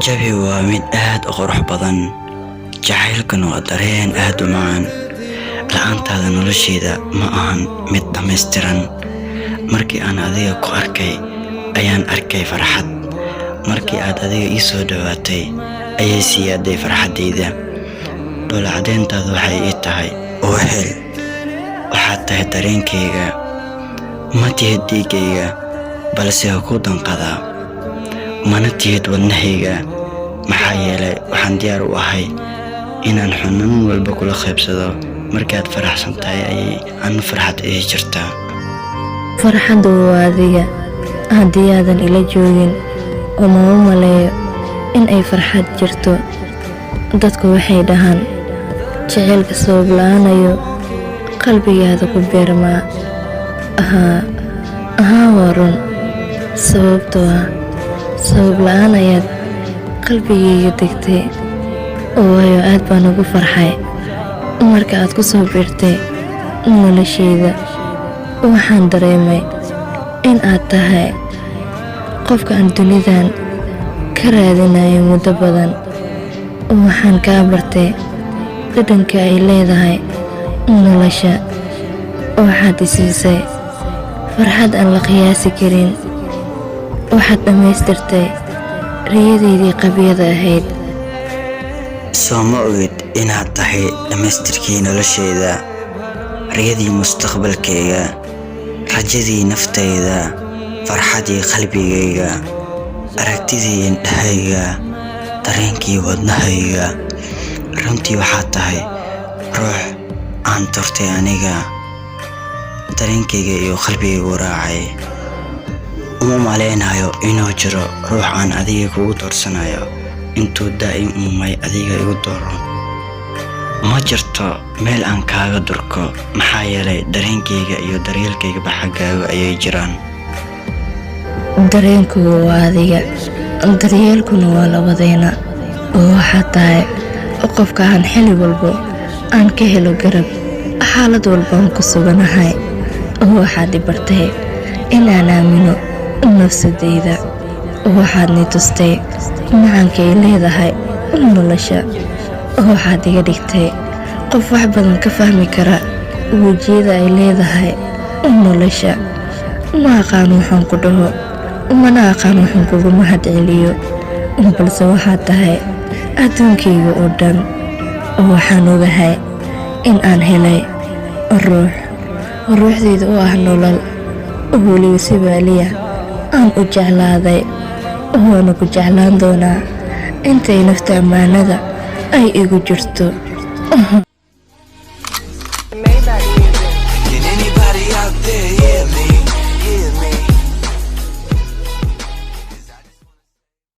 jabi waa mid aad u qurux badan, jacaylkuna waa dareen aad u macaan. La'aantaada noloshayda ma ahan mid dhammaystiran. Markii aan adiga ku arkay ayaan arkay farxad. Markii aad adiga ii soo dhawaatay ayay siyaaday farxadayda. Dhoolla-caddeyntaadu waxay ii tahay wehel. Waxaad tahay dareenkayga, ma tihid dhiigayga, balse waa ku danqadaa. Mana tihid wadnahayga, maxaa yeelay waxaan diyaar u ahay inaan xanuun walba kula qaybsado. Markaad faraxsan tahay ayay aan farxad ii jirtaa. farxaddu waa adiga. Haddii aadan ila joogin uma maleeyo in ay farxad jirto. Dadku waxay dhahaan jacaylka sabab la'aanayo qalbigaada ku beermaa. Waa run, sababtoo ah sabab la'aan ayaad qalbigayga degtay. Waayo aad baan ugu farxay marka aad ku soo biirtay noloshayda. Waxaan dareemay in aad tahay qofka aan dunidan ka raadinayo muddo badan. Waxaan kaa bartay dhadhanka ay leedahay nolosha. Waxaad i siisay farxad aan la qiyaasi karin. Waxaad dhammaystirtay riyadaydii qabyada ahayd. Soo ma ogid inaad tahay dhammaystirkii noloshayda, riyadii mustaqbalkayga, rajadii naftayda, farxadii qalbigayga, aragtidii indhahayga, dareenkii wadnahayga. Runtii waxaad tahay ruux aan doortay aniga, dareenkayga iyo qalbigaygu raacay. Uma maleynayo inuu jiro ruux aan adiga kugu doorsanayo intuu daa'im umay adiga igu dooro. Ma jirto meel aan kaaga durko, maxaa yeelay dareenkayga iyo daryeelkayga xaggaaga ayay jiraan. Dareenku waa adiga, daryeelkuna waa labadeena. Waxaad tahay qofka aan xilli walbo aan ka helo garab, xaalad walba aan ku suganahay. Waxaad i bartay inaan aamino nafsadayda. Waxaad ni tustay macaanka ay leedahay nolosha. Waxaad iga dhigtay qof wax badan ka fahmi kara wejiyada ay leedahay nolosha. Ma aqaan waxaan ku dhaho, mana aqaan waxaan kugu mahadceliyo, balse waxaad tahay adduunkayga oo dhan. Waxaan ogahay in aan helay ruuxdayda oo ah nolol. Weliba si baaliya aan u jeclaaday, waana ku jeclaan doonaa intay nafta ammaanada ay igu jirto.